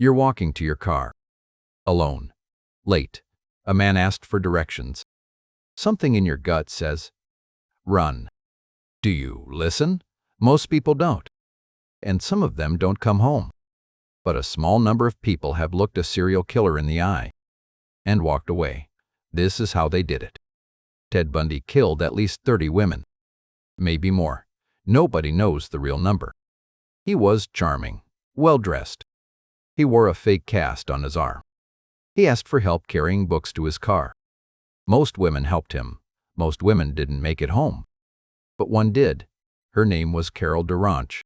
You're walking to your car. Alone. Late. A man asked for directions. Something in your gut says, run. Do you listen? Most people don't. And some of them don't come home. But a small number of people have looked a serial killer in the eye and walked away. This is how they did it. Ted Bundy killed at least 30 women. Maybe more. Nobody knows the real number. He was charming, well-dressed. He wore a fake cast on his arm. He asked for help carrying books to his car. Most women helped him. Most women didn't make it home. But one did. Her name was Carol DaRonch.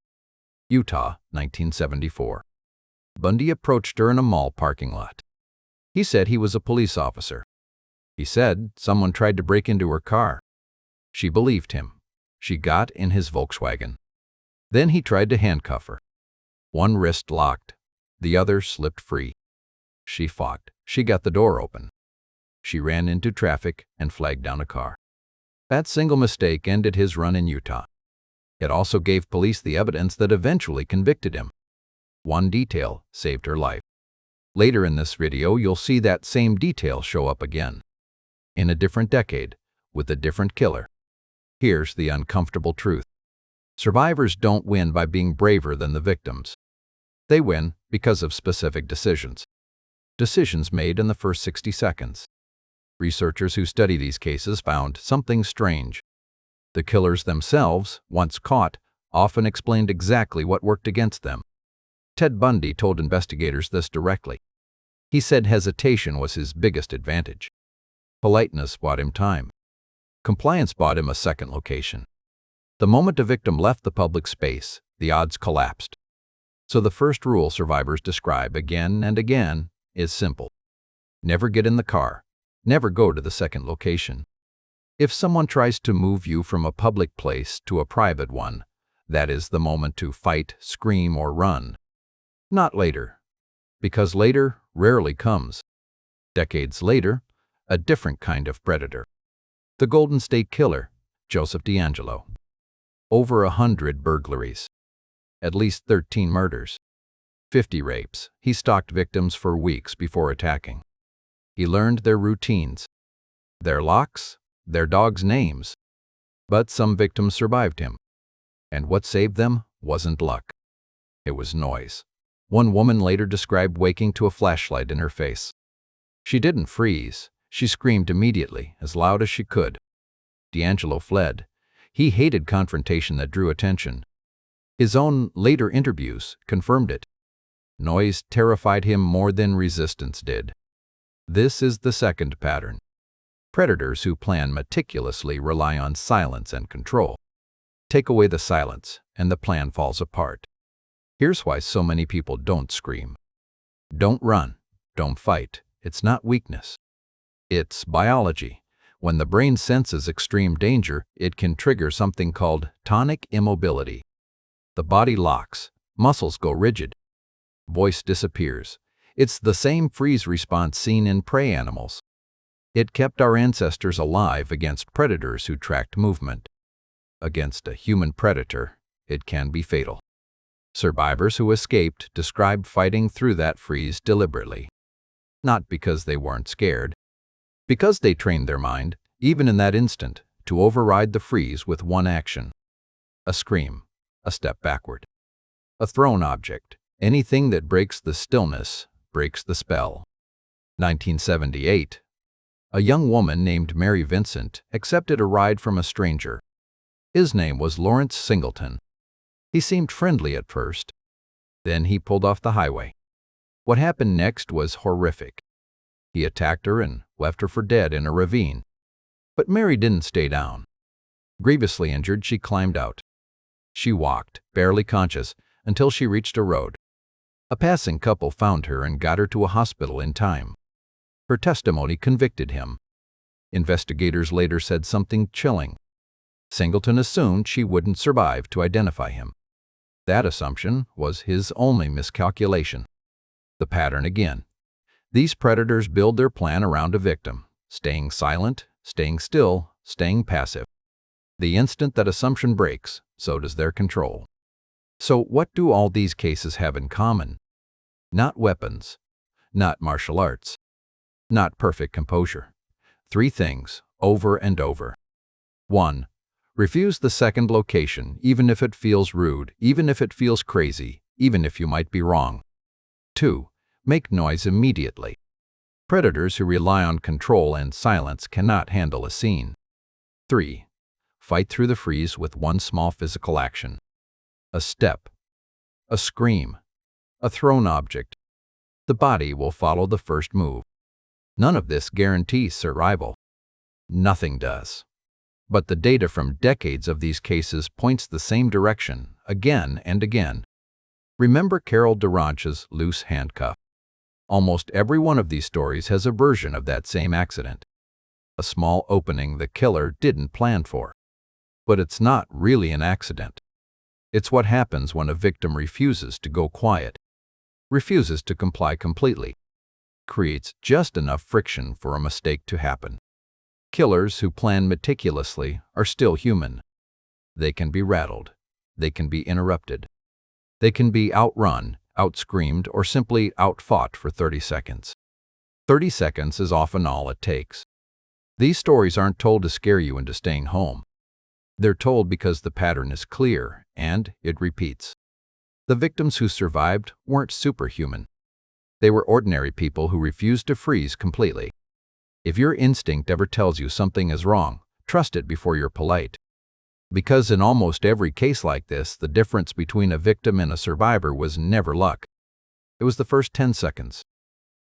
Utah, 1974. Bundy approached her in a mall parking lot. He said he was a police officer. He said someone tried to break into her car. She believed him. She got in his Volkswagen. Then he tried to handcuff her. One wrist locked. The other slipped free. She fought. She got the door open. She ran into traffic and flagged down a car. That single mistake ended his run in Utah. It also gave police the evidence that eventually convicted him. One detail saved her life. Later in this video, you'll see that same detail show up again. In a different decade, with a different killer. Here's the uncomfortable truth. Survivors don't win by being braver than the victims. They win because of specific decisions. Decisions made in the first 60 seconds. Researchers who study these cases found something strange. The killers themselves, once caught, often explained exactly what worked against them. Ted Bundy told investigators this directly. He said hesitation was his biggest advantage. Politeness bought him time. Compliance bought him a second location. The moment a victim left the public space, the odds collapsed. So the first rule survivors describe again and again is simple. Never get in the car. Never go to the second location. If someone tries to move you from a public place to a private one, that is the moment to fight, scream, or run. Not later, because later rarely comes. Decades later, a different kind of predator. The Golden State Killer, Joseph DeAngelo. Over 100 burglaries. At least 13 murders. 50 rapes. He stalked victims for weeks before attacking. He learned their routines, their locks, their dogs' names. But some victims survived him. And what saved them wasn't luck. It was noise. One woman later described waking to a flashlight in her face. She didn't freeze. She screamed immediately, as loud as she could. DeAngelo fled. He hated confrontation that drew attention. His own later interviews confirmed it. Noise terrified him more than resistance did. This is the second pattern. Predators who plan meticulously rely on silence and control. Take away the silence, and the plan falls apart. Here's why so many people don't scream. Don't run. Don't fight. It's not weakness. It's biology. When the brain senses extreme danger, it can trigger something called tonic immobility. The body locks. Muscles go rigid. Voice disappears. It's the same freeze response seen in prey animals. It kept our ancestors alive against predators who tracked movement. Against a human predator, it can be fatal. Survivors who escaped described fighting through that freeze deliberately. Not because they weren't scared. Because they trained their mind, even in that instant, to override the freeze with one action. A scream. A step backward. A thrown object. Anything that breaks the stillness breaks the spell. 1978. A young woman named Mary Vincent accepted a ride from a stranger. His name was Lawrence Singleton. He seemed friendly at first. Then he pulled off the highway. What happened next was horrific. He attacked her and left her for dead in a ravine. But Mary didn't stay down. Grievously injured, she climbed out. She walked, barely conscious, until she reached a road. A passing couple found her and got her to a hospital in time. Her testimony convicted him. Investigators later said something chilling. Singleton assumed she wouldn't survive to identify him. That assumption was his only miscalculation. The pattern again. These predators build their plan around a victim, staying silent, staying still, staying passive. The instant that assumption breaks, so does their control. So what do all these cases have in common? Not weapons, not martial arts, not perfect composure. 3 things, over and over. 1. Refuse the second location, even if it feels rude, even if it feels crazy, even if you might be wrong. 2. Make noise immediately. Predators who rely on control and silence cannot handle a scene. 3. Fight through the freeze with one small physical action. A step, a scream, a thrown object. The body will follow the first move. None of this guarantees survival. Nothing does. But the data from decades of these cases points the same direction, again and again. Remember Carol DaRonch's loose handcuff. Almost every one of these stories has a version of that same accident. A small opening the killer didn't plan for. But it's not really an accident. It's what happens when a victim refuses to go quiet, refuses to comply completely, creates just enough friction for a mistake to happen. Killers who plan meticulously are still human. They can be rattled. They can be interrupted. They can be outrun, outscreamed, or simply outfought for 30 seconds. 30 seconds is often all it takes. These stories aren't told to scare you into staying home. They're told because the pattern is clear, and it repeats. The victims who survived weren't superhuman. They were ordinary people who refused to freeze completely. If your instinct ever tells you something is wrong, trust it before you're polite. Because in almost every case like this, the difference between a victim and a survivor was never luck. It was the first 10 seconds.